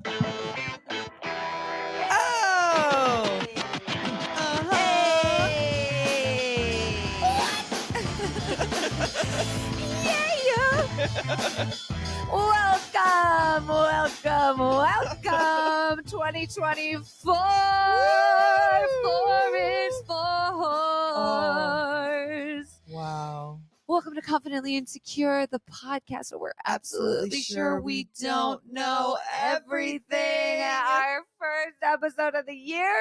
Oh! Uh-huh. Yeah. Welcome. 2024. Four is for whores. Wow. Welcome to Confidently Insecure, the podcast where we're absolutely sure we don't know everything. Our first episode of the year.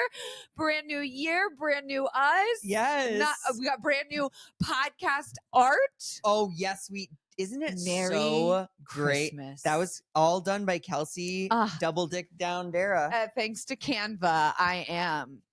Brand new year, brand new us. Yes. We got brand new podcast art. Oh, yes. Isn't it Merry so great? Christmas. That was all done by Kelsey. Double dick down darragh. Thanks to Canva, I am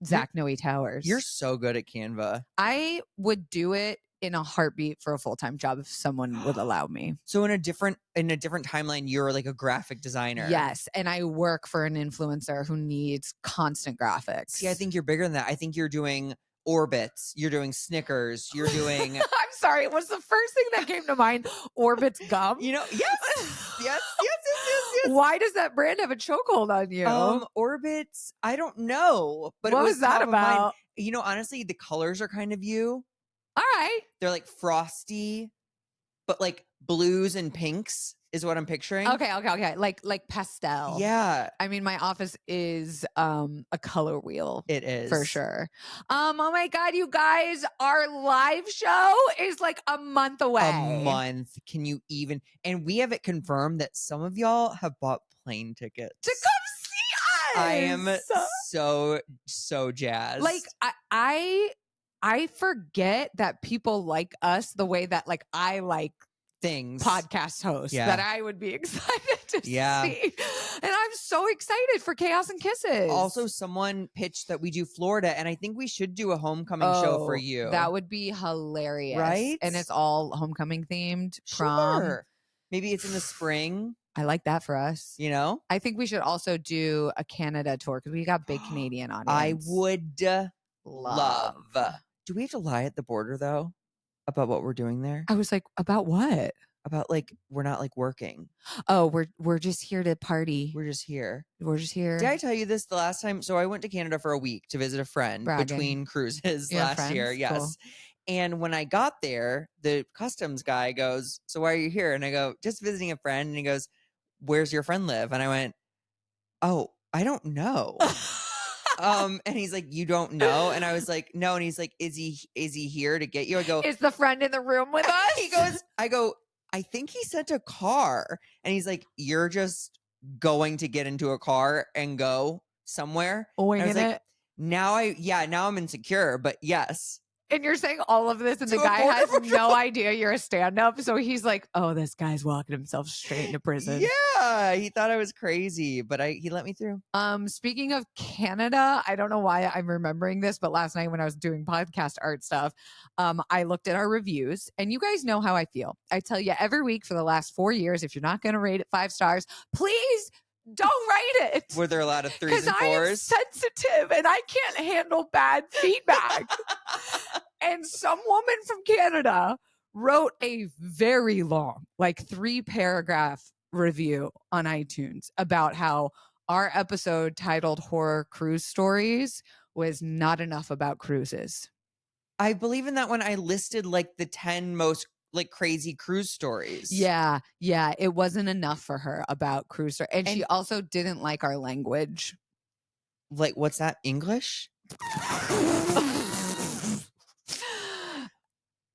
Zach Noe Towers. You're so good at Canva. I would do it in a heartbeat for a full-time job if someone would allow me. So in a different timeline, you're like a graphic designer. Yes, and I work for an influencer who needs constant graphics. See, I think you're bigger than that. I think you're doing Orbits, you're doing Snickers, you're doing I'm sorry, it was the first thing that came to mind. Orbits gum. Yes. Why does that brand have a chokehold on you? Orbits, I don't know. But what it was that top of mind. about? Honestly, the colors are kind of you. All right. They're like frosty, but like blues and pinks is what I'm picturing. Okay. Like pastel. Yeah. I mean, my office is a color wheel. It is. For sure. Oh my God, you guys, our live show is like a month away. A month. Can you even? And we have it confirmed that some of y'all have bought plane tickets to come see us. I am so jazzed. Like I forget that people like us the way that like I like things podcast hosts that I would be excited to see. And I'm so excited for Chaos and Kisses. Also, someone pitched that we do Florida, and I think we should do a homecoming show for you. That would be hilarious. Right? And it's all homecoming themed. Prom. Sure. Maybe it's in the spring. I like that for us. I think we should also do a Canada tour because we got big Canadian audience. I would love. Do we have to lie at the border though about what we're doing there? I was like, about what? About like we're not like working. Oh, we're just here to party. We're just here. Did I tell you this the last time? So I went to Canada for a week to visit a friend between cruises last year. Yes. Cool. And when I got there, the customs guy goes, "So why are you here?" And I go, "Just visiting a friend." And he goes, "Where's your friend live?" And I went, "Oh, I don't know." And he's like, "You don't know?" And I was like, "No." And he's like, Is he here to get you?" I go, "Is the friend in the room with us?" I go, "I think he sent a car." And he's like, "You're just going to get into a car and go somewhere?" Winging it. Now I'm insecure, but yes. And you're saying all of this, and the guy has no idea you're a stand-up. So he's like, "Oh, this guy's walking himself straight into prison." Yeah, he thought I was crazy, but he let me through. Speaking of Canada, I don't know why I'm remembering this, but last night when I was doing podcast art stuff, I looked at our reviews, and you guys know how I feel. I tell you every week for the last 4 years, if you're not going to rate it 5 stars, please don't rate it. Were there a lot of 3s and 4s? Because I am sensitive and I can't handle bad feedback. And some woman from Canada wrote a very long, like 3-paragraph review on iTunes about how our episode titled Horror Cruise Stories was not enough about cruises. I believe in that one. I listed like the 10 most like crazy cruise stories. Yeah. It wasn't enough for her about cruise stories. And she also didn't like our language. Like, what's that? English?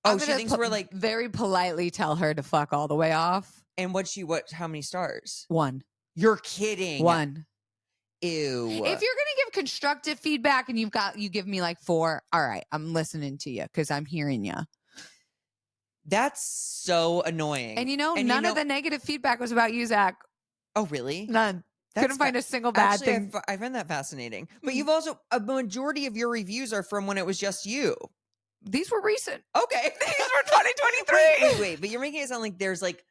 She thinks we're like very politely tell her to fuck all the way off. And how many stars? 1. You're kidding. 1. Ew. If you're gonna give constructive feedback and you give me like 4, all right, I'm listening to you because I'm hearing you. That's so annoying. And none of the negative feedback was about you, Zach. Oh, really? None. Couldn't find a single bad thing. I find that fascinating. But you've also, a majority of your reviews are from when it was just you. These were recent. Okay. These were 2023. Wait. But you're making it sound like there's like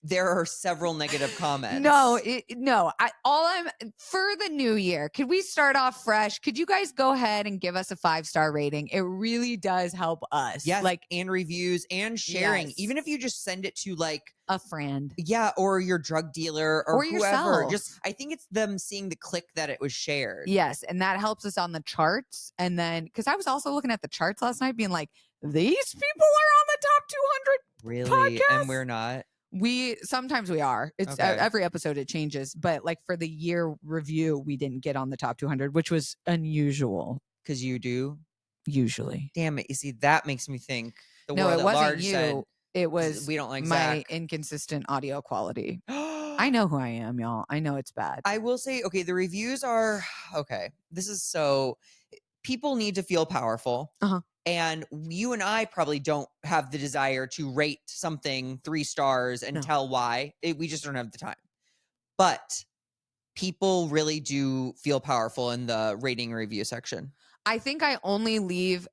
there are several negative comments. No. I'm for the new year. Could we start off fresh? Could you guys go ahead and give us a 5-star rating? It really does help us. Yes, and reviews and sharing. Yes. Even if you just send it to like a friend. Yeah, or your drug dealer or whoever. Yourself. Just I think it's them seeing the click that it was shared. Yes, and that helps us on the charts. And then because I was also looking at the charts last night being like, these people are on the top 200 really podcasts? And we're not. Sometimes we are. It's okay. Every episode it changes, but like for the year review, we didn't get on the top 200, which was unusual. Because you do usually. Damn it! You see, that makes me think the no, world it wasn't large you. Said, it was we don't like my Zach. Inconsistent audio quality. I know who I am, y'all. I know it's bad. I will say, okay, the reviews are okay. This is so people need to feel powerful. And you and I probably don't have the desire to rate something 3 stars and tell why. We just don't have the time. But people really do feel powerful in the rating and review section. I think I only leave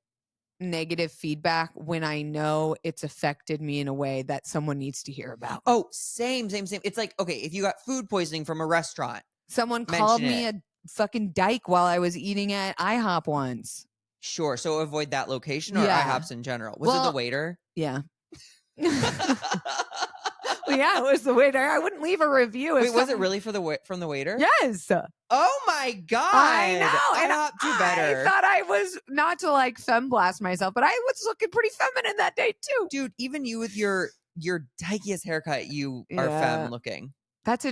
negative feedback when I know it's affected me in a way that someone needs to hear about. Oh, same. It's like, okay, if you got food poisoning from a restaurant. Someone called me a fucking dyke while I was eating at IHOP once. Sure. So avoid that location or IHOPs in general. Was it the waiter? Yeah. Well, yeah, it was the waiter. I wouldn't leave a review. Wait, was it really from the waiter? Yes. Oh my God. I know. IHOP, do better. I thought I was not to like femblast myself, but I was looking pretty feminine that day too. Dude, even you with your dykiest haircut, you are femme looking. That's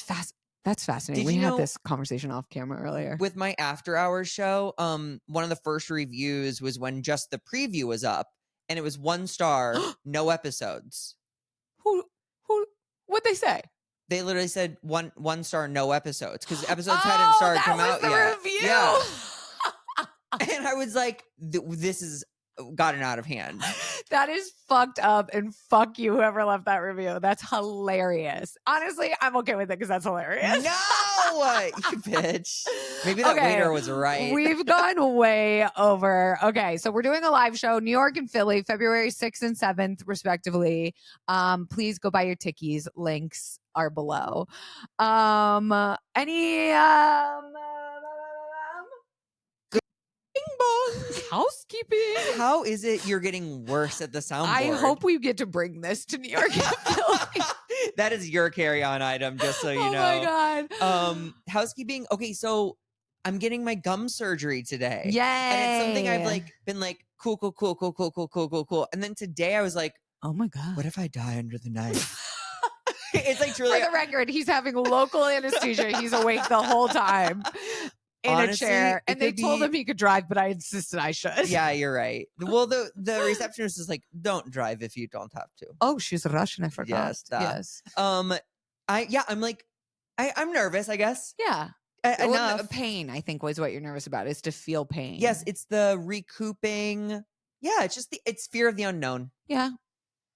fast. That's fascinating. We had this conversation off camera earlier. With my after hours show, one of the first reviews was when just the preview was up and it was 1 star, no episodes. What'd they say? They literally said one star, no episodes, because episodes hadn't started come out yet. Review. Yeah. And I was like, this has gotten out of hand. That is fucked up, and fuck you, whoever left that review. That's hilarious. Honestly, I'm okay with it because that's hilarious. No, you bitch. Maybe that waiter was right. We've gone way over. Okay, so we're doing a live show, New York and Philly, February 6th and 7th, respectively. Please go buy your tickies. Links are below. Housekeeping. How is it you're getting worse at the soundboard? I hope we get to bring this to New York and Philly. That is your carry-on item, just so you know. Oh my God. Housekeeping. Okay, so I'm getting my gum surgery today. Yay. And it's something I've like been like, cool. And then today I was like, oh my God. What if I die under the knife? It's like truly. For the record, he's having local anesthesia. He's awake the whole time. Honestly, a chair, and they told him he could drive, but I insisted I should. Yeah, you're right. Well, the receptionist is like, don't drive if you don't have to. Oh, she's Russian. I forgot. Yes. I'm like, I'm nervous, I guess. Yeah. Enough. Pain, I think, was what you're nervous about, is to feel pain. Yes, it's the recouping. Yeah, it's just it's fear of the unknown. Yeah.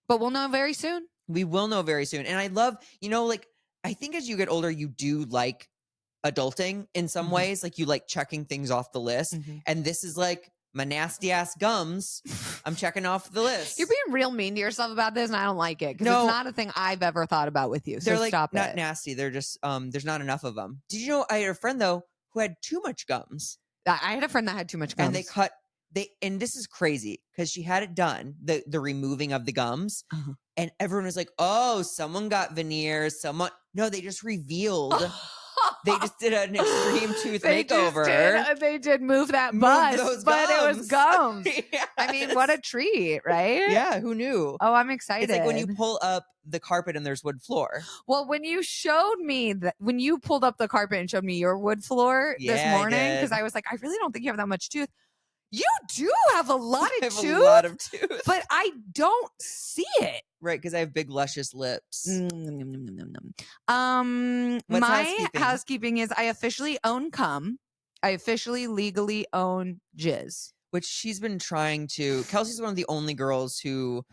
But we'll know very soon. We will know very soon. And I love, like, I think as you get older, you do like adulting in some ways. Like you like checking things off the list. And this is like my nasty ass gums. I'm checking off the list. You're being real mean to yourself about this, and I don't like it, because it's not a thing I've ever thought about with you. So they're like stop not it. Nasty. They're just there's not enough of them. Did you know I had a friend though who had too much gums? I had a friend that had too much gums. And and this is crazy because she had it done, the removing of the gums. And everyone was like, oh, someone got veneers. No, they just revealed. They just did an extreme tooth makeover. They did move that buzz, but it was gums. Yes. I mean, what a treat, right? Yeah, who knew? Oh, I'm excited. It's like when you pull up the carpet and there's wood floor. Well, when you showed me when you pulled up the carpet and showed me your wood floor this morning, because I was like, I really don't think you have that much tooth. You do have a lot of tooth. A lot of tooth. But I don't see it. Right, because I have big, luscious lips. My housekeeping is I officially own cum. I officially legally own jizz. Which she's been trying to. Kelsey's one of the only girls who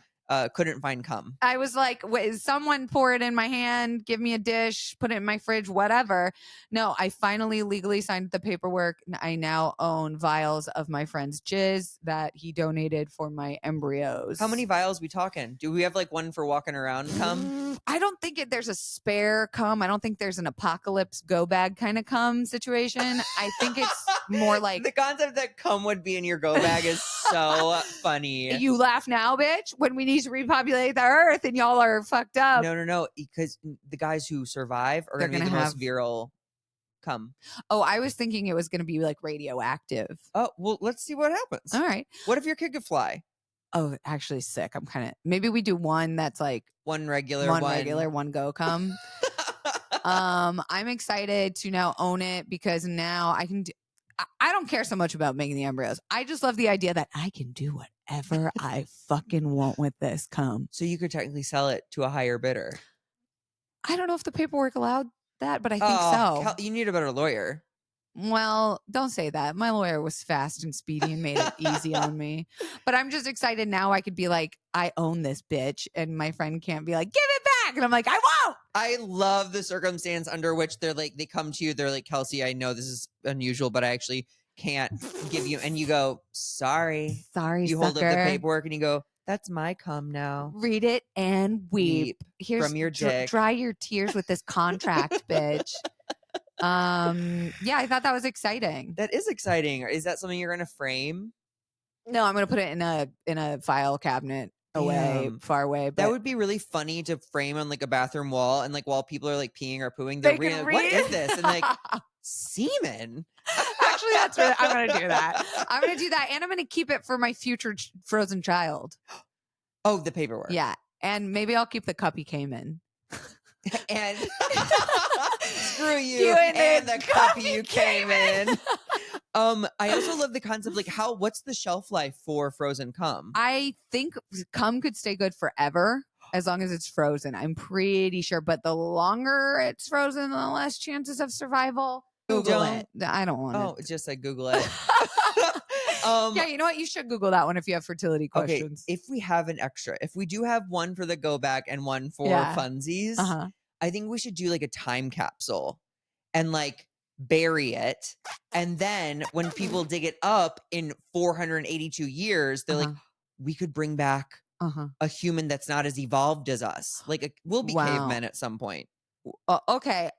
couldn't find cum. I was like, someone pour it in my hand, give me a dish, put it in my fridge, whatever. No, I finally legally signed the paperwork. I now own vials of my friend's jizz that he donated for my embryos. How many vials we talking? Do we have like one for walking around cum? I don't think there's a spare cum. I don't think there's an apocalypse go bag kind of cum situation. I think it's more like the concept that cum would be in your go bag is so funny. You laugh now, bitch, when we need to repopulate the earth and y'all are fucked up. No, because the guys who survive are going to be the most virile cum. Oh, I was thinking it was going to be like radioactive. Oh, well, let's see what happens. All right. What if your kid could fly? Oh, actually sick. I'm kind of, maybe we do one that's like one regular, one go cum. I'm excited to now own it because now I can do, I don't care so much about making the embryos. I just love the idea that I can do whatever I fucking want with this cum. So you could technically sell it to a higher bidder. I don't know if the paperwork allowed that, but I think so. You need a better lawyer. Well, don't say that. My lawyer was fast and speedy and made it easy on me. But I'm just excited now I could be like, I own this bitch. And my friend can't be like, give it back. And I'm like, I won't. I love the circumstance under which they're like, they come to you. They're like, Kelsey, I know this is unusual, but I actually can't give you. And you go, sorry. Sorry, You hold up the paperwork and you go, that's my cum now. Read it and weep. Here's from your dick. Dry your tears with this contract, bitch. Yeah, I thought that was exciting. That is exciting. Is that something you're going to frame? No, I'm going to put it in a file cabinet far away. But that would be really funny to frame on like a bathroom wall, and like while people are like peeing or pooing, they're reading, what is this? And like semen. Actually, that's right. I'm going to do that. I'm going to do that, and I'm going to keep it for my future frozen child. Oh, the paperwork. Yeah, and maybe I'll keep the cup he came in. And screw you and the cup you came in. I also love the concept, like what's the shelf life for frozen cum? I think cum could stay good forever as long as it's frozen. I'm pretty sure, but the longer it's frozen, the less chances of survival. Google it. I don't want it. Oh, it's just like Google it. Yeah, you know what? You should Google that one if you have fertility questions. Okay, if we have an extra, if we do have one for the go back and one for funsies, I think we should do like a time capsule and like bury it. And then when people dig it up in 482 years, they're like, we could bring back a human that's not as evolved as us. Like we'll be cavemen at some point. Okay.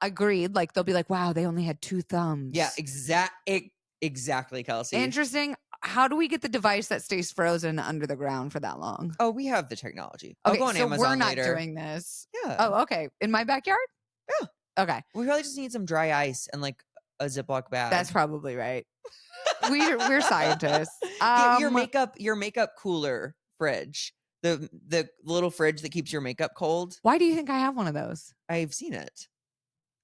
Agreed. Like they'll be like, wow, they only had 2 thumbs. Yeah, exactly, Kelsey. Interesting. How do we get the device that stays frozen under the ground for that long? Oh, we have the technology. Okay, I'll go on so Amazon we're not later. doing this. Yeah. Oh, okay. In my backyard? Yeah. Okay. We probably just need some dry ice and like a Ziploc bag. That's probably right. We're scientists. Your makeup cooler fridge. The little fridge that keeps your makeup cold. Why do you think I have one of those? I've seen it.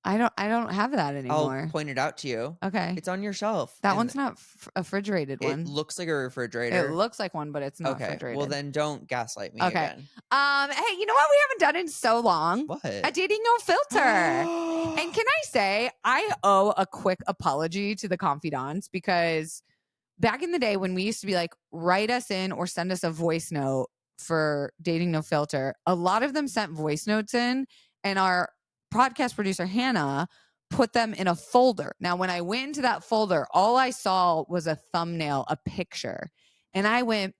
I don't have that anymore. I'll point it out to you. Okay. It's on your shelf. That one's not a refrigerated one. It looks like a refrigerator. It looks like one, but it's not refrigerated. Well, then don't gaslight me again. Hey, you know what we haven't done in so long? What? A Dating No Filter. And can I say, I owe a quick apology to the confidants because back in the day when we used to be like, write us in or send us a voice note for Dating No Filter, a lot of them sent voice notes in, and our podcast producer Hannah put them in a folder. Now, when I went into that folder, all I saw was a thumbnail, a picture. And I went,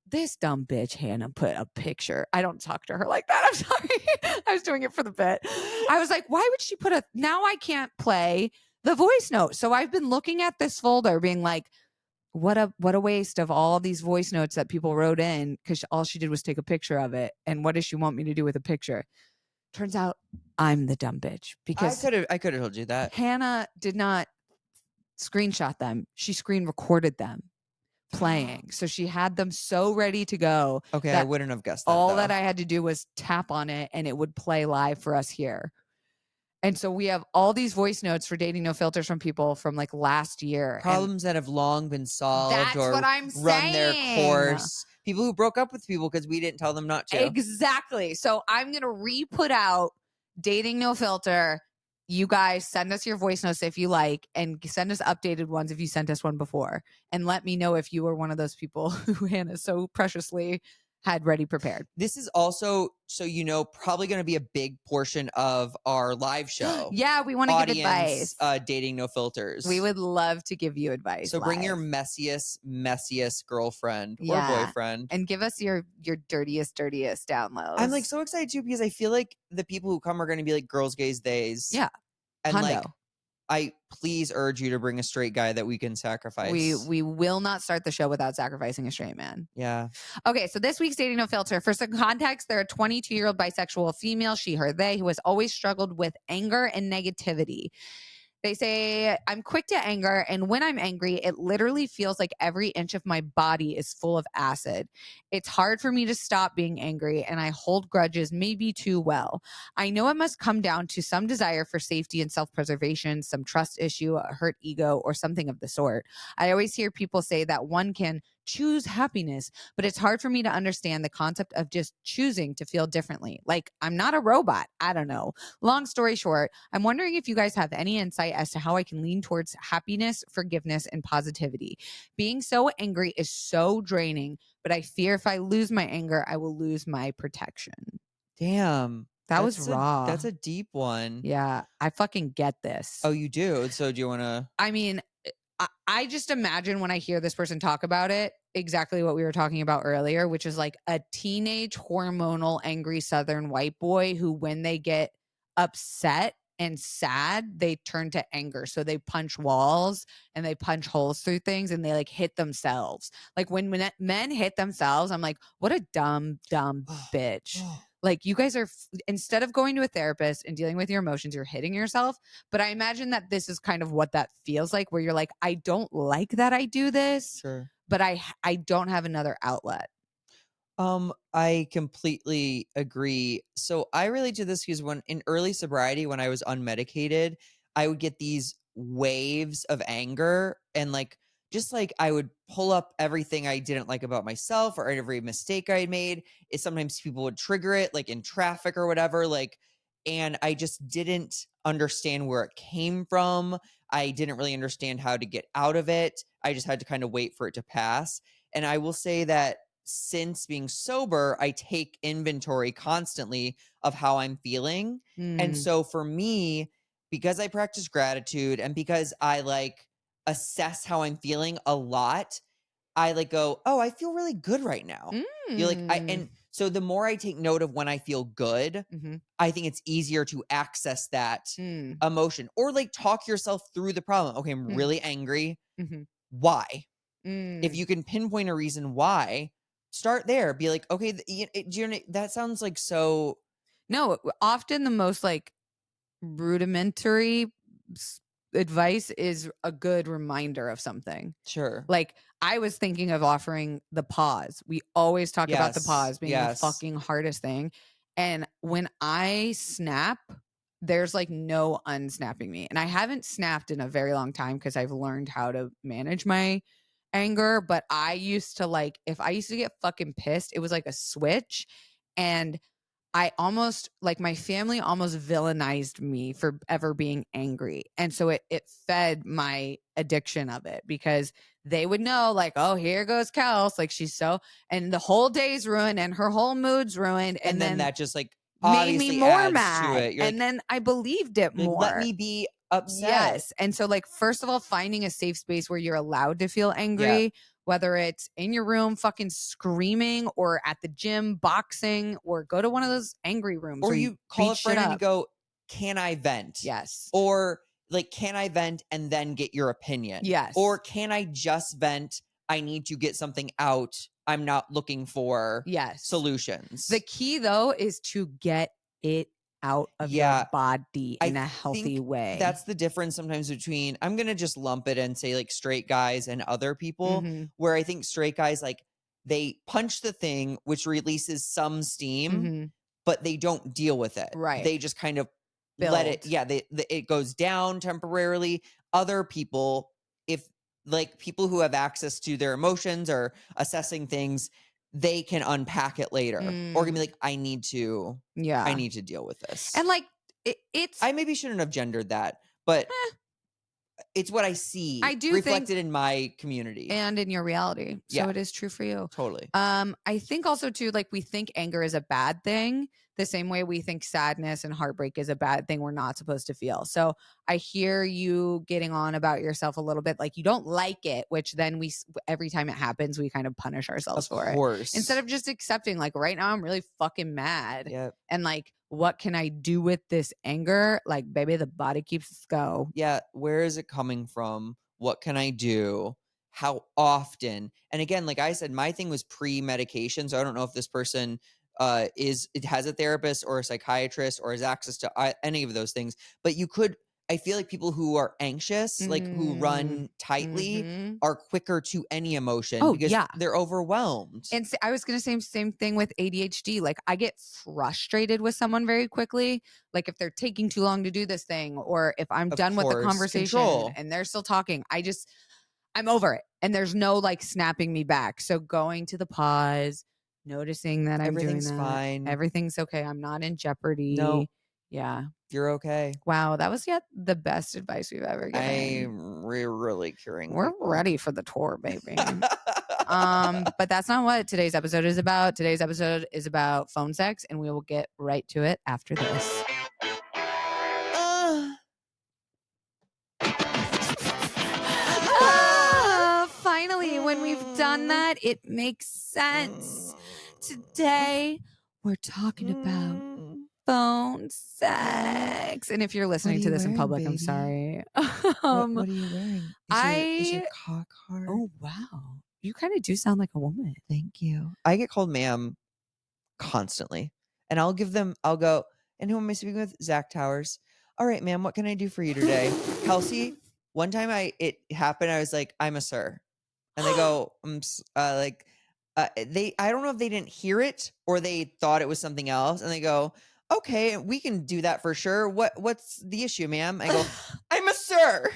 this dumb bitch Hannah put a picture. I don't talk to her like that. I'm sorry. I was doing it for the bit. I was like, why would she put now I can't play the voice note. So I've been looking at this folder being like, what a waste of all these voice notes that people wrote in because all she did was take a picture of it. And what does she want me to do with a picture? Turns out I'm the dumb bitch because I could have told you that. Hannah did not screenshot them. She screen recorded them playing. So she had them so ready to go. Okay, I wouldn't have guessed that. All that I had to do was tap on it and it would play live for us here. And so we have all these voice notes for Dating No Filters from people from like last year. Problems that have long been solved or what I'm run their course. People who broke up with people because we didn't tell them not to. Exactly. So I'm going to re-put out Dating No Filter. You guys send us your voice notes if you like, and send us updated ones if you sent us one before. And let me know if you were one of those people who Hannah so preciously had ready prepared. This is also, so probably going to be a big portion of our live show. Yeah, we want to give advice. Dating No Filters. We would love to give you advice. So bring your messiest girlfriend or boyfriend. And give us your dirtiest downloads. I'm like so excited too because I feel like the people who come are going to be like girls, gays, days. Yeah. And Hundo. like, I please urge you to bring a straight guy that we can sacrifice. We will not start the show without sacrificing a straight man. Yeah. Okay, so this week's Dating No Filter. For some context, they're a 22-year-old bisexual female, she, her, they, who has always struggled with anger and negativity. They say, I'm quick to anger, and when I'm angry, it literally feels like every inch of my body is full of acid. It's hard for me to stop being angry, and I hold grudges maybe too well. I know it must come down to some desire for safety and self-preservation, some trust issue, a hurt ego, or something of the sort. I always hear people say that one can choose happiness, but it's hard for me to understand the concept of just choosing to feel differently. Like, I'm not a robot. I don't know. Long story short, I'm wondering if you guys have any insight as to how I can lean towards happiness, forgiveness, and positivity. Being so angry is so draining, but I fear if I lose my anger, I will lose my protection. Damn. That was raw. That's a deep one. Yeah, I fucking get this. Oh, you do? So do you want to? I mean, I just imagine when I hear this person talk about it, exactly what we were talking about earlier, which is like a teenage hormonal angry Southern white boy who, when they get upset and sad, they turn to anger. So they punch walls and they punch holes through things and they like hit themselves. Like when men hit themselves, I'm like, what a dumb bitch. Like, you guys are, instead of going to a therapist and dealing with your emotions, you're hitting yourself. But I imagine that this is kind of what that feels like, where you're like, I don't like that I do this, sure, but I don't have another outlet. I completely agree. So I relate to this because when in early sobriety, when I was unmedicated, I would get these waves of anger and like, just like I would pull up everything I didn't like about myself or every mistake I had made. Sometimes people would trigger it, like in traffic or whatever, like, and I just didn't understand where it came from. I didn't really understand how to get out of it. I just had to kind of wait for it to pass. And I will say that since being sober, I take inventory constantly of how I'm feeling. And so for me, because I practice gratitude and because I like assess how I'm feeling a lot, I like go, oh, I feel really good right now. You're like, and so the more I take note of when I feel good, I think it's easier to access that emotion or like talk yourself through the problem. Okay, I'm really angry. Why? If you can pinpoint a reason why, start there. Be like, okay, that sounds like so. No, often the most like rudimentary advice is a good reminder of something. Sure. Like, I was thinking of offering the pause. We always talk about the pause being the fucking hardest thing. And when I snap, there's like no unsnapping me. And I haven't snapped in a very long time because I've learned how to manage my anger. But I used to like, if I used to get fucking pissed, it was like a switch. And I almost, like, my family almost villainized me for ever being angry. And so it fed my addiction of it because they would know, like, oh, here goes Kels. Like, she's so, and the whole day's ruined and her whole mood's ruined. And then that just like made me more mad. To it. And then I believed it more. Let me be upset. Yes. And so, like, first of all, finding a safe space where you're allowed to feel angry, whether it's in your room fucking screaming or at the gym boxing, or go to one of those angry rooms. Or you call a friend and you go, can I vent? Yes. Or like, can I vent and then get your opinion? Yes. Or can I just vent? I need to get something out. I'm not looking for solutions. The key though is to get it out of your body in a healthy way. That's the difference sometimes between, I'm going to just lump it and say like straight guys and other people, where I think straight guys, like, they punch the thing, which releases some steam, but they don't deal with it. Right. They just kind of let it. Yeah. It goes down temporarily. Other people, if like people who have access to their emotions or assessing things, they can unpack it later or can be like, I need to deal with this. And like, I maybe shouldn't have gendered that, but it's what I see I do reflected in my community and in your reality. So it is true for you. Totally. I think also too, like we think anger is a bad thing the same way we think sadness and heartbreak is a bad thing we're not supposed to feel. So I hear you getting on about yourself a little bit, like you don't like it, which then every time it happens, we kind of punish ourselves for it. Instead of just accepting, like right now I'm really fucking mad. Yep. And like, what can I do with this anger? Like, baby, the body keeps score. Yeah. Where is it coming from? What can I do? How often? And again, like I said, my thing was pre-medication. So I don't know if this person it has a therapist or a psychiatrist or has access to any of those things. But I feel like people who are anxious, like who run tightly, are quicker to any emotion because they're overwhelmed. And I was going to say same thing with ADHD. Like I get frustrated with someone very quickly. Like if they're taking too long to do this thing, or if I'm done with the conversation and they're still talking, I'm over it. And there's no like snapping me back. So going to the pause, noticing that I'm doing that. Fine. Everything's okay. I'm not in jeopardy. No. Yeah. You're okay. Wow. That was yet the best advice we've ever given. We're really curing We're people. ready for the tour, baby. But that's not what today's episode is about. Today's episode is about phone sex, and we will get right to it after this. Finally, when we've done that, it makes sense. Today, we're talking about phone sex. And if you're listening to this in public, baby? I'm sorry. What are you wearing? Is your cock hard? Oh, wow. You kind of do sound like a woman. Thank you. I get called ma'am constantly. And I'll go, and who am I speaking with? Zach Towers. All right, ma'am, what can I do for you today? Kelsey, one time it happened, I was like, I'm a sir. And they go, I don't know if they didn't hear it or they thought it was something else. And they go, okay, we can do that for sure. What's the issue, ma'am? I go, I'm a sir.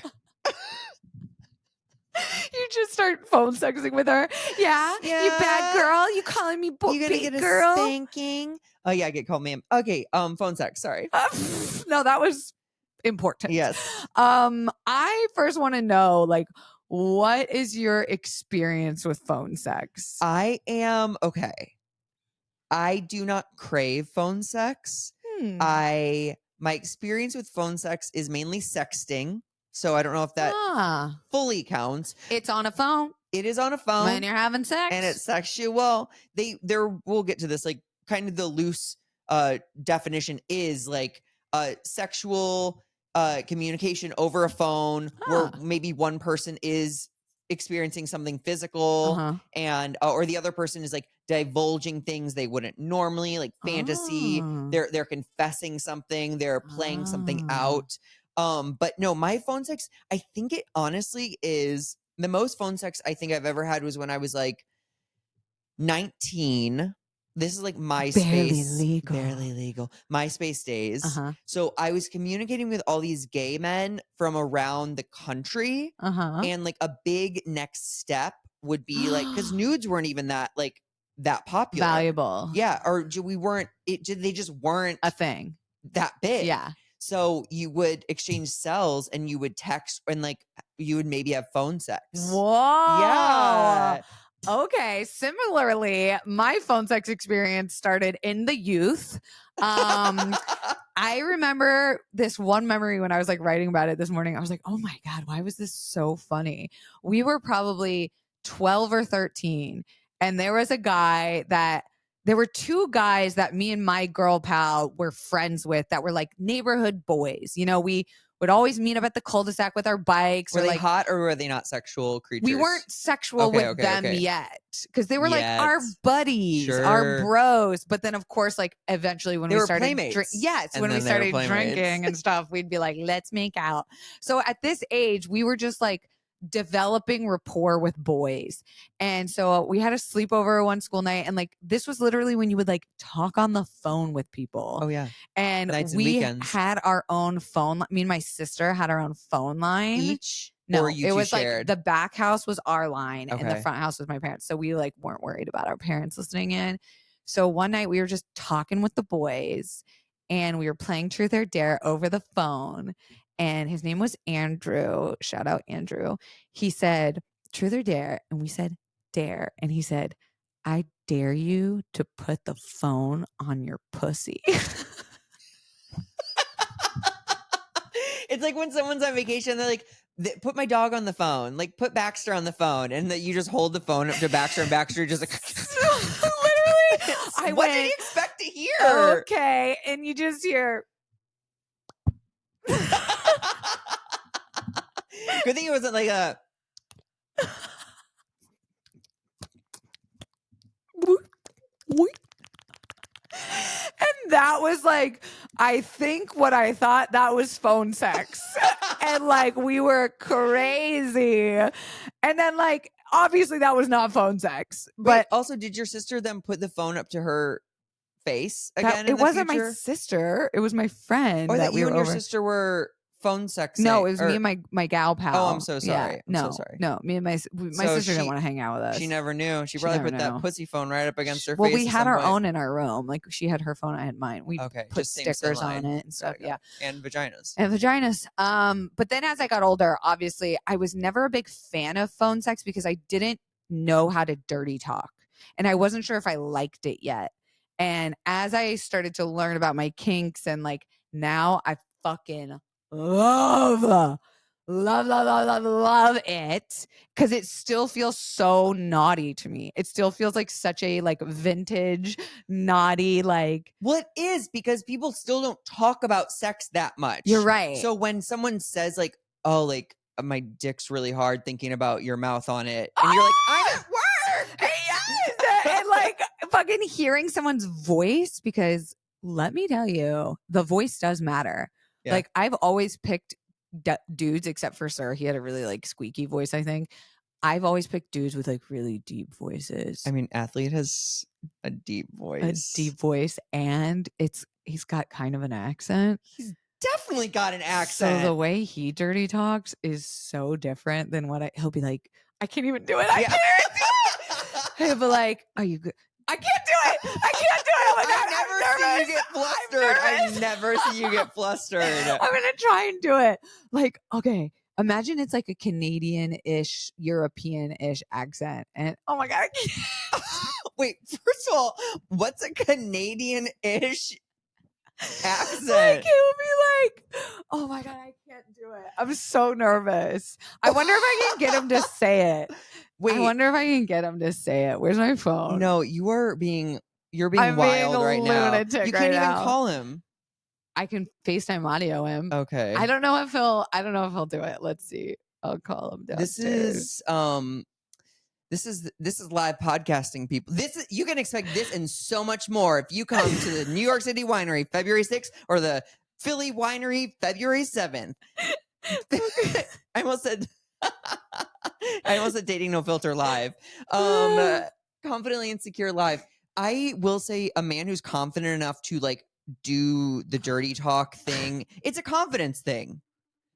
You just start phone sexing with her. Yeah, you bad girl. You calling me you gonna get girl? A spanking? Oh yeah, I get called ma'am. Okay, phone sex. Sorry. No, that was important. Yes. I first want to know, like, what is your experience with phone sex? I do not crave phone sex. My experience with phone sex is mainly sexting. So I don't know if that fully counts. It's on a phone. It is on a phone. When you're having sex. And it's sexual. We'll get to this, like kind of the loose definition is like sexual communication over a phone where maybe one person is experiencing something physical and or the other person is like divulging things they wouldn't normally, like fantasy. They're confessing something, they're playing something out. But no, my phone sex, I think it honestly is the most phone sex I think I've ever had was when I was like 19. This is like MySpace. Barely legal. MySpace days. So I was communicating with all these gay men from around the country. And like a big next step would be like, because nudes weren't even that popular. Valuable. Yeah. Or they just weren't a thing that big. Yeah. So you would exchange cells and you would text and like you would maybe have phone sex. Whoa. Yeah. Okay. Similarly, my phone sex experience started in the youth. I remember this one memory when I was like writing about it this morning. I was like, oh my God, why was this so funny? We were probably 12 or 13. And there was there were two guys that me and my girl pal were friends with that were like neighborhood boys. You know, we would always meet up at the cul-de-sac with our bikes. Were they hot or were they not sexual creatures? We weren't sexual with them yet because they were like our buddies, our bros. But then, of course, like eventually when we started when we started drinking and stuff, we'd be like, let's make out. So at this age, we were just like developing rapport with boys. And so we had a sleepover one school night, and like this was literally when you would like talk on the phone with people. Oh yeah. And we had our own phone. Me and my sister had our own phone line. Each? No, it was shared? Like the back house was our line and the front house was my parents. So we like weren't worried about our parents listening in. So one night we were just talking with the boys and we were playing Truth or Dare over the phone. and his name was Andrew. Shout out Andrew. He said, truth or dare? And we said, dare. And he said, I dare you to put the phone on your pussy. It's like when someone's on vacation, they're like, put my dog on the phone, like put Baxter on the phone, and that you just hold the phone up to Baxter, and Baxter just like literally. What did you expect to hear? Okay, and you just hear. Good thing it wasn't like a. And that was like, I think what I thought that was phone sex. And like, we were crazy. And then like, obviously that was not phone sex. But also, did your sister then put the phone up to her face again? It wasn't my sister. It was my friend. Or that you and your sister were phone sexing. No, it was me and my gal pal. Oh, I'm so sorry. Yeah, I'm so sorry. No, me and my sister didn't want to hang out with us. She never knew. She probably put that pussy phone right up against her face. Well, we had our own in our room. Like she had her phone, I had mine. We put stickers on it and stuff. Yeah. And vaginas. But then as I got older, obviously I was never a big fan of phone sex because I didn't know how to dirty talk. And I wasn't sure if I liked it yet. And as I started to learn about my kinks and like now I fucking love it because it still feels so naughty to me. It still feels like such a like vintage naughty like. Well, it is because people still don't talk about sex that much. You're right. So when someone says like, oh, like my dick's really hard thinking about your mouth on it, and you're like, I'm at work. Yes. And like fucking hearing someone's voice, because let me tell you, the voice does matter. Yeah. Like I've always picked dudes, except for Sir. He had a really like squeaky voice, I think. I've always picked dudes with like really deep voices. I mean, Athlete has a deep voice. And he's got kind of an accent. He's definitely got an accent. So the way he dirty talks is so different than what he'll be like, I can't even do it. I can't do it. He'll be like, are you good? I can't do it. I can't do it. Like, I never see you get flustered. I never see you get flustered. I'm going to try and do it. Like, okay, imagine it's like a Canadian-ish, European-ish accent. And oh my God. I can't. Wait, first of all, what's a Canadian-ish accent? Like, it would be like, oh my God, I can't do it. I'm so nervous. I wonder if I can get him to say it. Wait, I wonder if I can get him to say it. Where's my phone? No, you're being wild right now. You can't even call him. I can FaceTime audio him. Okay. I don't know if he'll do it. Let's see. I'll call him downstairs. This is live podcasting, people. You can expect this and so much more if you come to the New York City Winery February 6th or the Philly Winery February 7th. I almost said Dating No Filter live. Confidently Insecure live. I will say a man who's confident enough to like do the dirty talk thing. It's a confidence thing.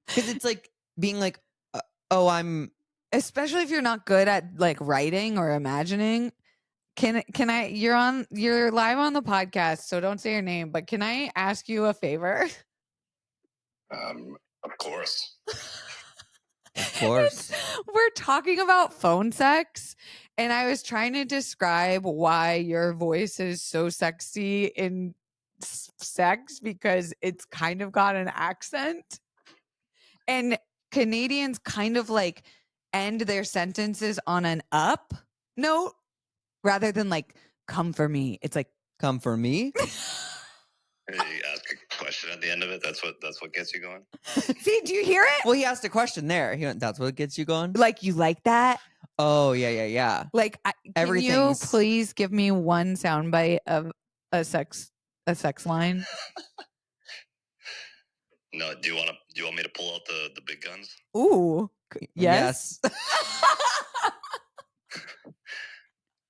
Because it's like being like, I'm. Especially if you're not good at like writing or imagining. Can I? You're live on the podcast, so don't say your name. But can I ask you a favor? Of course. Of course. We're talking about phone sex, and I was trying to describe why your voice is so sexy in sex because it's kind of got an accent, and Canadians kind of like end their sentences on an up note rather than like come for me. It's like come for me. You ask a question at the end of it. That's what gets you going. See, do you hear it? Well, he asked a question there. He went, that's what gets you going. Like you like that? Oh yeah. Like, can you please give me one soundbite of a sex line? No. Do you want me to pull out the big guns? Ooh, yes.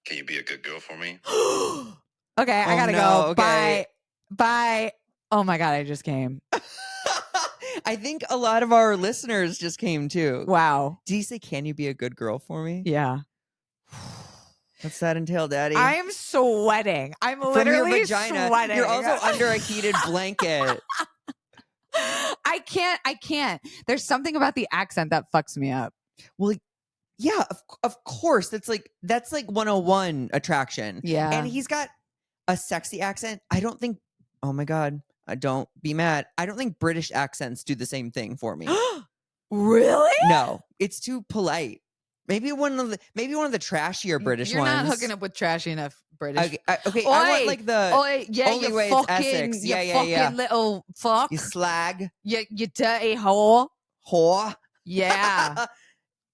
Can you be a good girl for me? Okay, I gotta go. Okay. Bye. Oh my God, I just came. I think a lot of our listeners just came too. Wow. Did he say, can you be a good girl for me? Yeah. What's that entail, Daddy? I'm sweating. I'm literally From your vagina. sweating. You're also under a heated blanket. I can't. There's something about the accent that fucks me up. Well, yeah, of course. That's like 101 attraction. Yeah. And he's got a sexy accent. I don't think, oh my God, don't be mad. I don't think British accents do the same thing for me. Really? No, it's too polite. Maybe one of the trashier British You're ones. You're not hooking up with trashy enough British. Okay, I want like the only way it's Essex. You fucking little fuck. You slag. You dirty whore. Whore. Yeah.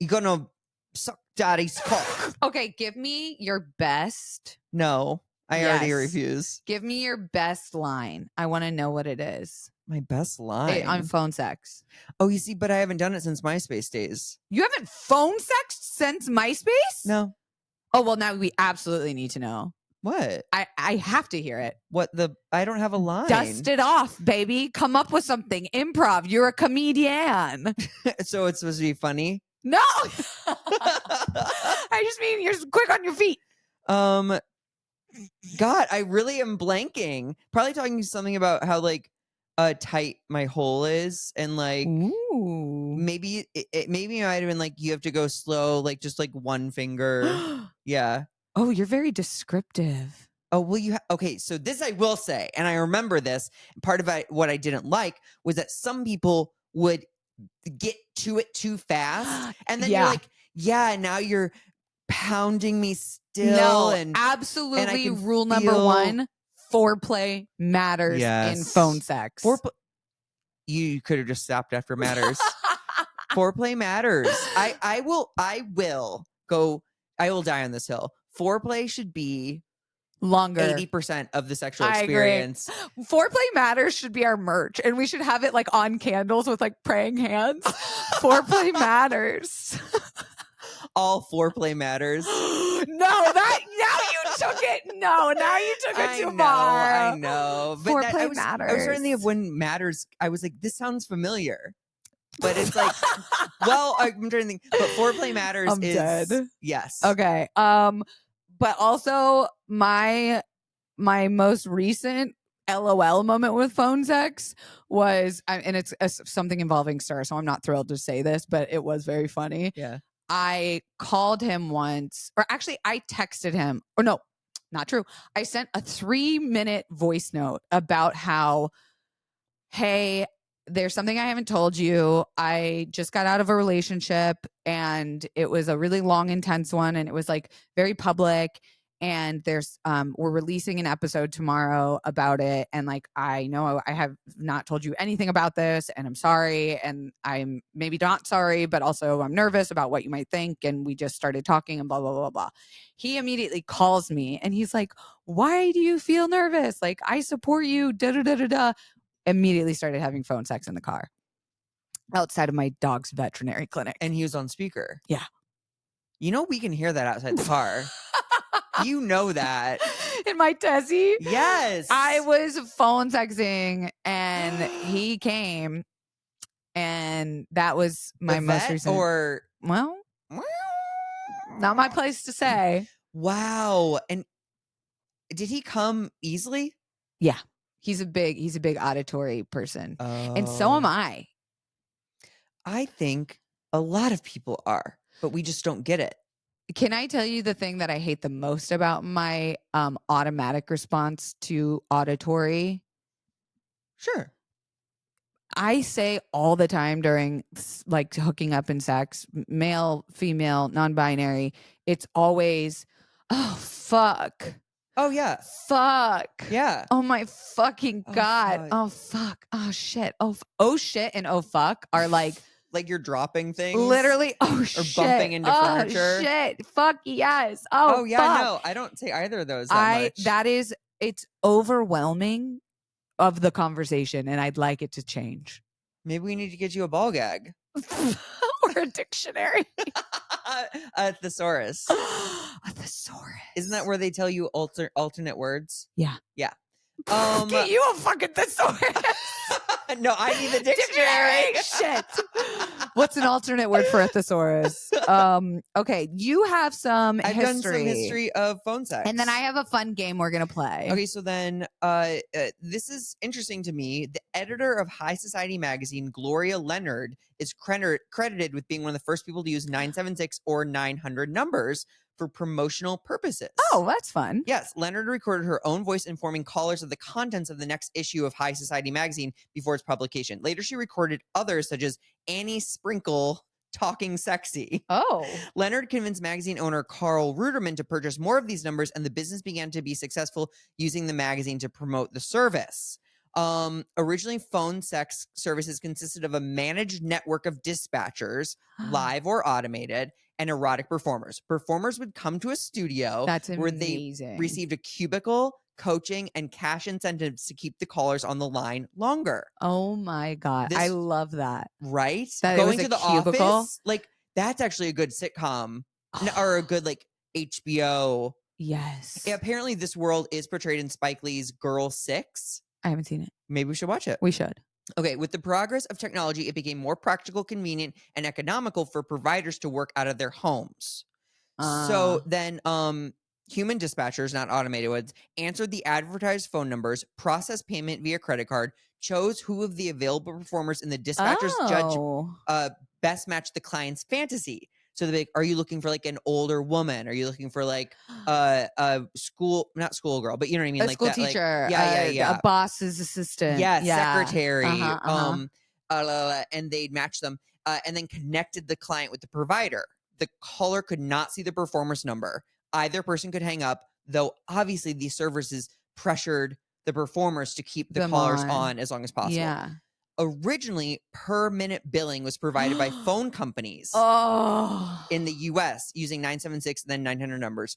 You gonna suck daddy's cock. Okay, give me your best. No, I already refuse. Give me your best line. I want to know what it is. My best line? On phone sex. Oh, you see, but I haven't done it since MySpace days. You haven't phone sexed since MySpace? No. Oh, well, now we absolutely need to know. What? I have to hear it. I don't have a line. Dust it off, baby. Come up with something. Improv. You're a comedian. So it's supposed to be funny? No. I just mean you're quick on your feet. God, I really am blanking. Probably talking something about how like tight my hole is, and like maybe it might have been like you have to go slow, like just like one finger. Yeah. Oh, you're very descriptive. Oh, well, okay, so this I will say, and I remember this, part of what I didn't like was that some people would get to it too fast, and then you're like, yeah, now you're pounding me still. And absolutely, rule number 1, foreplay matters in phone sex. You could have just stopped after matters. Foreplay matters. I will die on this hill. Foreplay should be longer. 80% of the sexual experience. Agree. Foreplay matters should be our merch, and we should have it like on candles with like praying hands. Foreplay matters. All foreplay matters. Now you took it. Now you took it too far. I know. But foreplay matters. I was trying to think of when matters. I was like, this sounds familiar. But it's like, well, I'm trying to think. But foreplay matters dead. Yes. Okay. But also my most recent LOL moment with phone sex was, and it's something involving Sir, so I'm not thrilled to say this, but it was very funny. Yeah. I called him once, or actually I texted him, or no, not true. I sent a 3-minute voice note about how, hey, there's something I haven't told you. I just got out of a relationship, and it was a really long, intense one, and it was like very public. And there's we're releasing an episode tomorrow about it, and like I know I have not told you anything about this, and I'm sorry, and I'm maybe not sorry, but also I'm nervous about what you might think, and we just started talking and blah blah blah blah. He immediately calls me and he's like, why do you feel nervous? Like, I support you, da da da da da. Immediately started having phone sex in the car outside of my dog's veterinary clinic. And he was on speaker. Yeah. You know, we can hear that outside the car. You know that. In my Tessie? Yes. I was phone sexing and he came, and that was my most recent. Or, well, not my place to say. Wow. And did he come easily? Yeah. He's a big auditory person. And so am I. I think a lot of people are, but we just don't get it. Can I tell you the thing that I hate the most about my automatic response to auditory? Sure. I say all the time during like hooking up in sex, male, female, non-binary, it's always, oh, fuck. Oh, yeah. Fuck. Yeah. Oh, my fucking God. Fuck. Oh, fuck. Oh, shit. Oh, shit and oh, fuck are like you're dropping things? Literally, oh, shit. Or bumping into furniture? Oh, shit. Fuck, yes. Oh, yeah, fuck. no. I don't say either of those that much. It's overwhelming of the conversation, and I'd like it to change. Maybe we need to get you a ball gag. Or a dictionary. A thesaurus. A thesaurus. Isn't that where they tell you alternate words? Yeah. Yeah. Get you a fucking thesaurus. No, I need the dictionary. Shit. What's an alternate word for a thesaurus? Okay, you have some I've done some history of phone sex. And then I have a fun game we're going to play. Okay, so then this is interesting to me. The editor of High Society magazine, Gloria Leonard, is credited with being one of the first people to use 976 or 900 numbers for promotional purposes. Oh, that's fun. Yes, Leonard recorded her own voice informing callers of the contents of the next issue of High Society magazine before its publication. Later, she recorded others such as Annie Sprinkle talking sexy. Oh. Leonard convinced magazine owner Carl Ruderman to purchase more of these numbers, and the business began to be successful using the magazine to promote the service. Originally, phone sex services consisted of a managed network of dispatchers, live or automated, and erotic performers. Performers would come to a studio where they received a cubicle, coaching, and cash incentives to keep the callers on the line longer. Oh my God. I love that. Right? That Going to the cubicle? office, like that's actually a good sitcom or a good like HBO. Yes. Yeah, apparently this world is portrayed in Spike Lee's Girl 6. I haven't seen it. Maybe we should watch it. We should. Okay, with the progress of technology, it became more practical, convenient, and economical for providers to work out of their homes. So then human dispatchers, not automated ones, answered the advertised phone numbers, processed payment via credit card, chose who of the available performers in the dispatcher's judge best matched the client's fantasy. So they're like, are you looking for like an older woman? Are you looking for like a not schoolgirl, but you know what I mean? A like school that, teacher. Like, a boss's assistant. Secretary. And they'd match them and then connected the client with the provider. The caller could not see the performer's number. Either person could hang up, though obviously these services pressured the performers to keep the callers on as long as possible. Yeah. Originally, per minute billing was provided by phone companies in the US using 976 and then 900 numbers.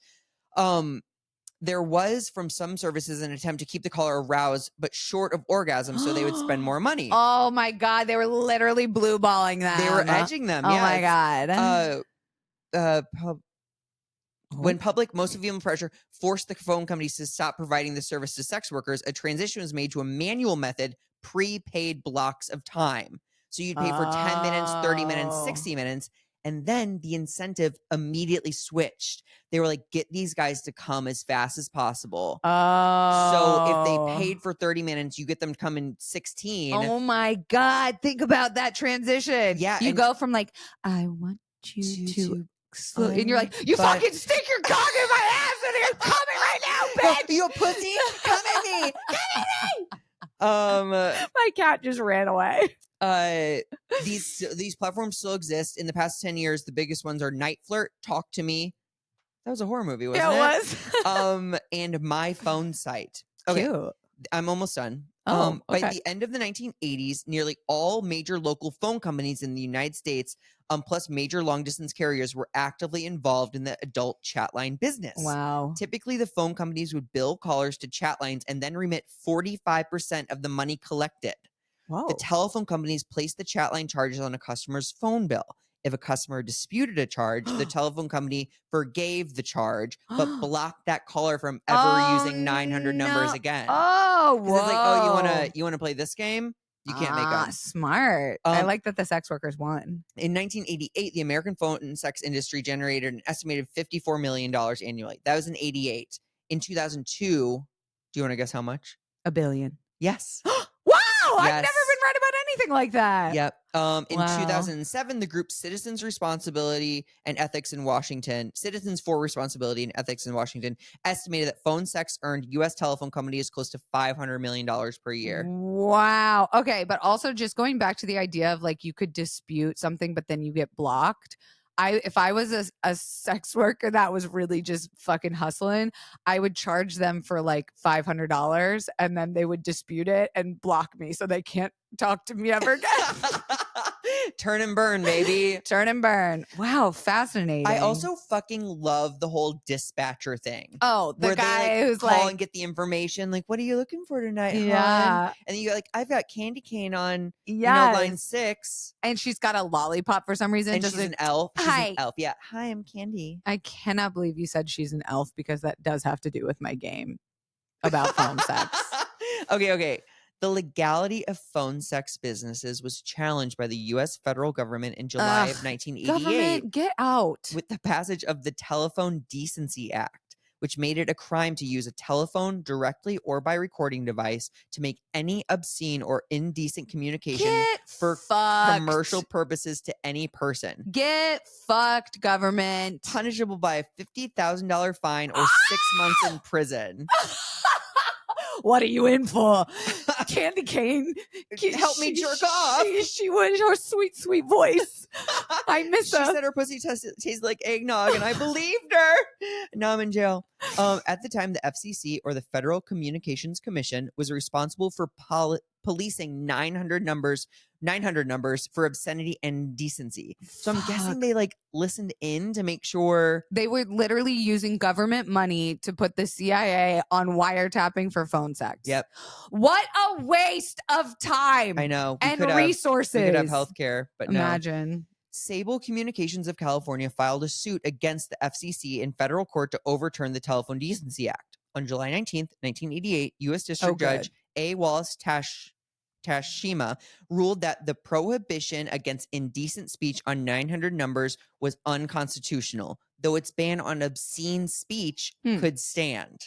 There was from some services an attempt to keep the caller aroused but short of orgasm so they would spend more money. Oh my God. They were literally blue balling them. They were edging them. Oh my God. When public, most of the pressure forced the phone companies to stop providing the service to sex workers, a transition was made to a manual method, prepaid blocks of time. So you'd pay for 10 minutes, 30 minutes, 60 minutes, and then the incentive immediately switched. They were like, get these guys to come as fast as possible. So if they paid for 30 minutes, you get them to come in 16. Oh my God. Think about that transition. Yeah. You go from like, I want you to and you're like, you fucking stick your cock in my ass and you're coming right now, bitch. You pussy, come at me. Come at me. My cat just ran away. These platforms still exist. In the past 10 years, the biggest ones are Night Flirt, Talk to Me. That was a horror movie, wasn't it? It was. And My Phone Site. Okay. Cute. I'm almost done. Okay. By the end of the 1980s, nearly all major local phone companies in the United States, plus major long-distance carriers, were actively involved in the adult chat line business. Wow. Typically, the phone companies would bill callers to chat lines and then remit 45% of the money collected. Whoa. The telephone companies placed the chat line charges on a customer's phone bill. If a customer disputed a charge, the telephone company forgave the charge, but blocked that caller from ever using 900 numbers again. Oh, whoa. It's like, you want to play this game? You can't make them. Smart. I like that the sex workers won. In 1988, the American phone and sex industry generated an estimated $54 million annually. That was in 88. In 2002, do you want to guess how much? $1 billion. Yes. Wow, I've never been read about anything like that. Yep. In 2007, the group Citizens for Responsibility and Ethics in Washington estimated that phone sex earned U.S. telephone companies close to $500 million per year. Wow. Okay, but also just going back to the idea of like you could dispute something, but then you get blocked. If I was a sex worker that was really just fucking hustling, I would charge them for like $500 and then they would dispute it and block me so they can't talk to me ever again. Turn and burn, baby. Turn and burn. Wow, fascinating. I also fucking love the whole dispatcher thing. Oh, the guy who's call like, and get the information. Like, what are you looking for tonight? Yeah. Hon? And then you go like, I've got candy cane on line 6. And she's got a lollipop for some reason. And she's an elf. Hi. An elf. Yeah. Hi, I'm Candy. I cannot believe you said she's an elf because that does have to do with my game about phone sex. Okay. The legality of phone sex businesses was challenged by the U.S. federal government in July of 1988. Government, get out. With the passage of the Telephone Decency Act, which made it a crime to use a telephone directly or by recording device to make any obscene or indecent communication for commercial purposes to any person. Get fucked, government. Punishable by a $50,000 fine or 6 months in prison. What are you in for? Candy cane. Help me jerk off. She was her sweet, sweet voice. I miss her. She said her pussy tastes like eggnog, and I believed her. Now I'm in jail. At the time, the FCC, or the Federal Communications Commission, was responsible for policing 900 numbers for obscenity and decency. So I'm guessing they like listened in to make sure. They were literally using government money to put the CIA on wiretapping for phone sex. Yep. What a waste of time. I know. And resources. We could have healthcare, but imagine. No. Sable Communications of California filed a suit against the FCC in federal court to overturn the Telephone Decency Act. On July 19th, 1988, U.S. District Judge A. Wallace Tashima ruled that the prohibition against indecent speech on 900 numbers was unconstitutional, though its ban on obscene speech could stand.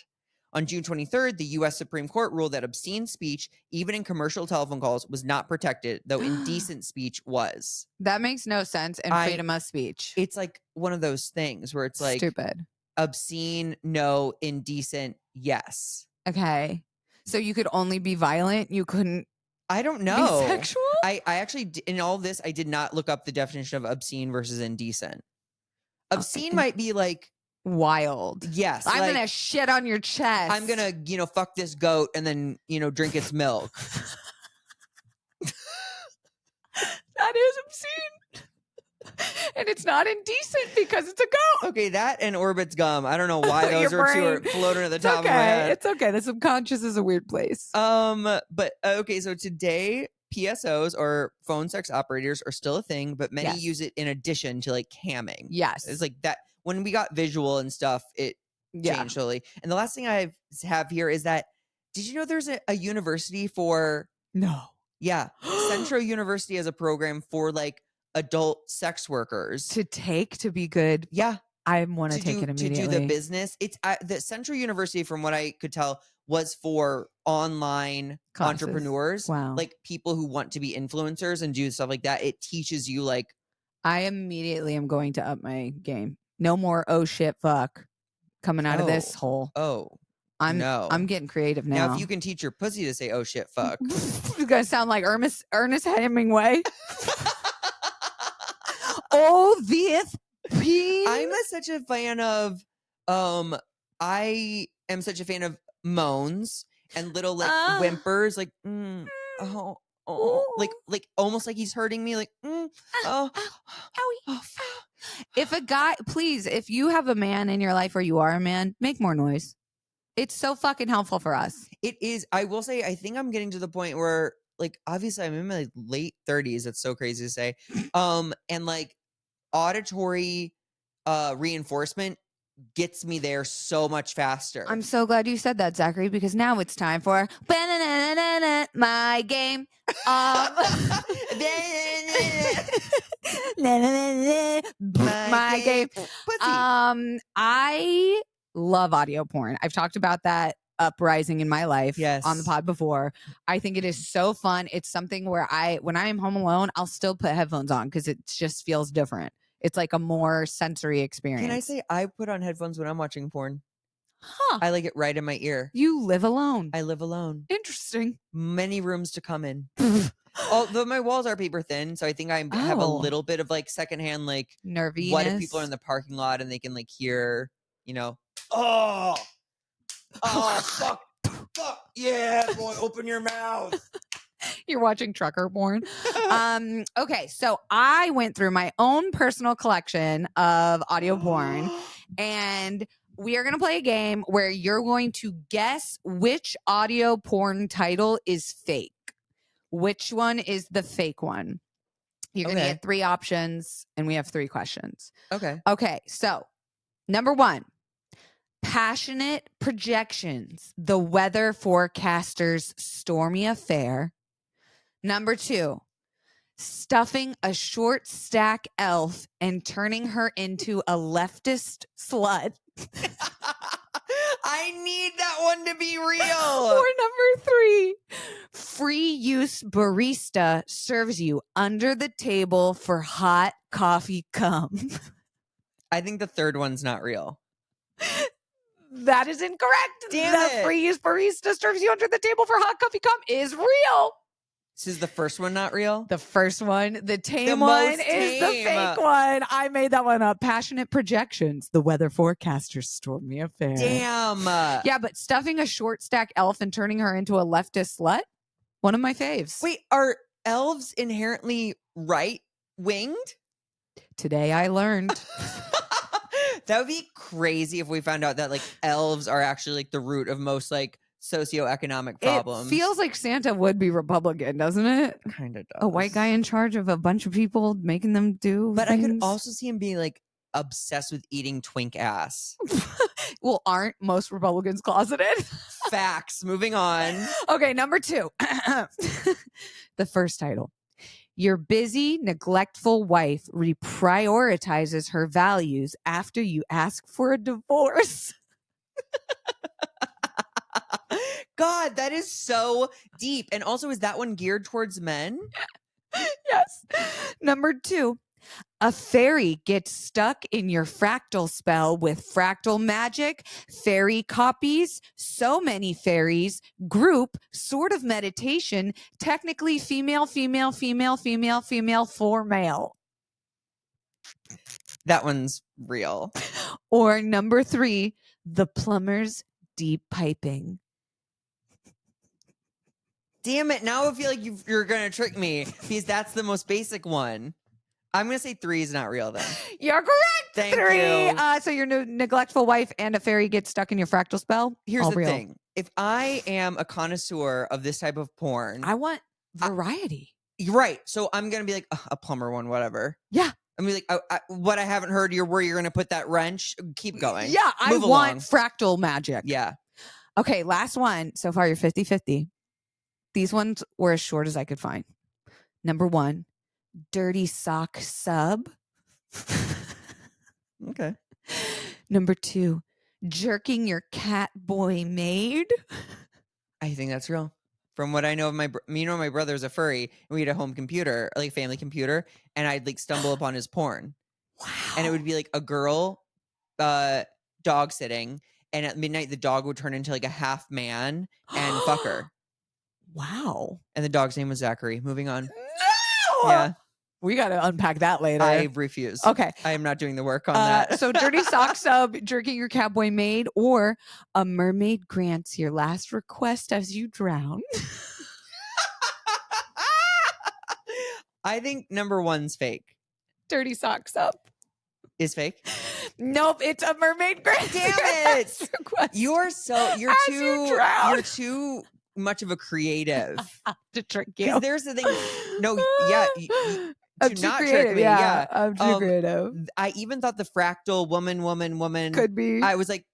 On June 23rd, the U.S. Supreme Court ruled that obscene speech, even in commercial telephone calls, was not protected, though indecent speech was. That makes no sense in freedom of speech. It's like one of those things where it's like stupid. Obscene, no. Indecent, yes. Okay. So you could only be violent? You couldn't I don't know. be sexual? I actually, in all this, I did not look up the definition of obscene versus indecent. Obscene might be like wild. Yes. I'm going to shit on your chest. I'm going to, fuck this goat and then, drink its milk. That is obscene. And it's not indecent because it's a goat. Okay, that and Orbit's gum. I don't know why those are two are floating at the top of my head. It's okay. The subconscious is a weird place. But okay, so today PSOs or phone sex operators are still a thing, but many use it in addition to like camming. Yes. It's like that when we got visual and stuff, it changed totally. And the last thing I have here is that did you know there's a university for No. Yeah. Centro University has a program for like adult sex workers to be good. Yeah. I want to take it immediately. To do the business. It's the Centro University, from what I could tell, was for online classes. Entrepreneurs. Wow. Like people who want to be influencers and do stuff like that. It teaches you like. I immediately am going to up my game. No more oh shit fuck coming out of this hole. I'm getting creative now. Now if you can teach your pussy to say oh shit fuck. It's gonna sound like Ernest Hemingway. Oh, this pee. I'm such a fan of I am such a fan of moans and little like whimpers, like like almost like he's hurting me, like If a guy, please, if you have a man in your life or you are a man, make more noise. It's so fucking helpful for us. It is. I will say, I think I'm getting to the point where, like, obviously I'm in my late 30s. It's so crazy to say. And like auditory reinforcement gets me there so much faster. I'm so glad you said that, Zachary, because now it's time for my game. My game. I love audio porn. I've talked about that uprising in my life on the pod before. I think it is so fun. It's something where when I am home alone, I'll still put headphones on because it just feels different. It's like a more sensory experience. Can I say I put on headphones when I'm watching porn? Huh. I like it right in my ear. You live alone. I live alone. Interesting. Many rooms to come in. Although my walls are paper thin, so I think I have a little bit of like secondhand like nerviness. What if people are in the parking lot and they can like hear, oh fuck yeah, boy, open your mouth. You're watching trucker porn. Okay, so I went through my own personal collection of audio porn, and we are going to play a game where you're going to guess which audio porn title is fake. Which one is the fake one? You're going to get 3 options, and we have 3 questions. Okay. Okay, so number 1. Passionate projections, the weather forecaster's stormy affair. Number 2, stuffing a short stack elf and turning her into a leftist slut. I need that one to be real. Or number 3, free use barista serves you under the table for hot coffee cum. I think the third one's not real. That is incorrect. Damn the it. free use barista serves you under the table for hot coffee cum is real. So is the first one not real? The first one, the tame The one, most is the tame. fake one. I made that one up. Passionate projections, the weather forecaster's stormy affair. Damn. Yeah, but stuffing a short stack elf and turning her into a leftist slut, one of my faves. Wait, are elves inherently right-winged? Today I learned. That would be crazy if we found out that like elves are actually like the root of most like socioeconomic problems. It feels like Santa would be Republican, doesn't it? Kind of does. A white guy in charge of a bunch of people making them do But things. I could also see him being like obsessed with eating twink ass. Well, aren't most Republicans closeted? Facts. Moving on. Okay, number 2. The first title. Your busy, neglectful wife reprioritizes her values after you ask for a divorce. God, that is so deep. And also, is that one geared towards men? Yes. Number 2. A fairy gets stuck in your fractal spell with fractal magic, fairy copies, so many fairies, group, sort of meditation, technically female, female, female, female, female, for male. That one's real. Or number 3, the plumber's deep piping. Damn it. Now I feel like you're going to trick me because that's the most basic one. I'm going to say 3 is not real then. You're correct. Thank 3. you. So your neglectful wife and a fairy get stuck in your fractal spell. Here's All the real. thing. If I am a connoisseur of this type of porn. I want variety. You're right. So I'm going to be like, a plumber one, whatever. Yeah. I'm going to be like, what I haven't heard, where you're going to put that wrench. Keep going. Yeah, I Move want along. fractal magic. Yeah. Okay, last one. So far, you're 50-50. These ones were as short as I could find. Number 1, dirty sock sub. Okay. Number 2, jerking your cat boy maid. I think that's real. From what I know of my brother's a furry, and we had a home computer, like family computer, and I'd like stumble upon his porn. Wow. And it would be like a girl dog sitting, and at midnight the dog would turn into like a half man and fuck her. Wow. And the dog's name was Zachary. Moving on. No! Yeah. We got to unpack that later. I refuse. Okay. I am not doing the work on that. So dirty sock sub, jerking your catboy maid, or a mermaid grants your last request as you drown. I think number 1's fake. Dirty sock sub. Is fake? Nope, it's a mermaid grants Damn your it. last request. You're drown. too much of a creative. To trick you. Because there's the thing. No, yeah. I'm To too not creative. trick me. Yeah, Yeah. I'm too creative. I even thought the fractal woman Could be. I was like,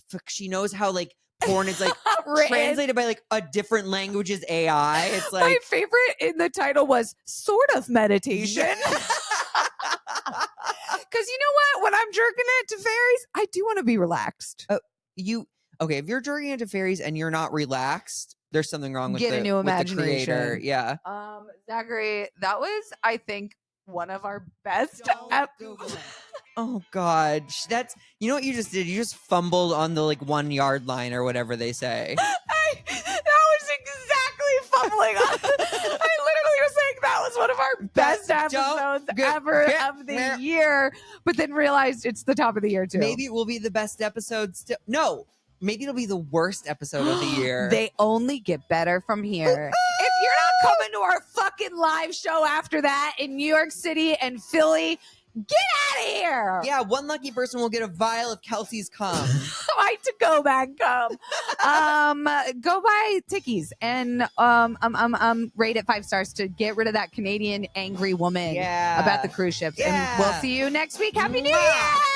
fuck, she knows how like porn is like Written. translated by like a different language's AI. It's My like favorite in the title was sort of meditation. Because you know what? When I'm jerking it to fairies, I do want to be relaxed. Okay, if you're jerking into fairies and you're not relaxed, there's something wrong with Get a new with the imagination. creator. Yeah. Zachary, that was, I think, one of our best episodes. Oh God, that's you know what you just did. You just fumbled on the like 1 yard line or whatever they say. That was exactly fumbling on. I literally was saying that was one of our best episodes ever of the year, but then realized it's the top of the year too. Maybe it will be the best episode still. No, maybe it'll be the worst episode of the year. They only get better from here. If you're not coming to our fucking live show after that in New York City and Philly, get out of here. Yeah, one lucky person will get a vial of Kelsey's cum. Like to go back come. Go buy tickies and rate it 5 stars to get rid of that Canadian angry woman about the cruise ships. And we'll see you next week. Happy New Year!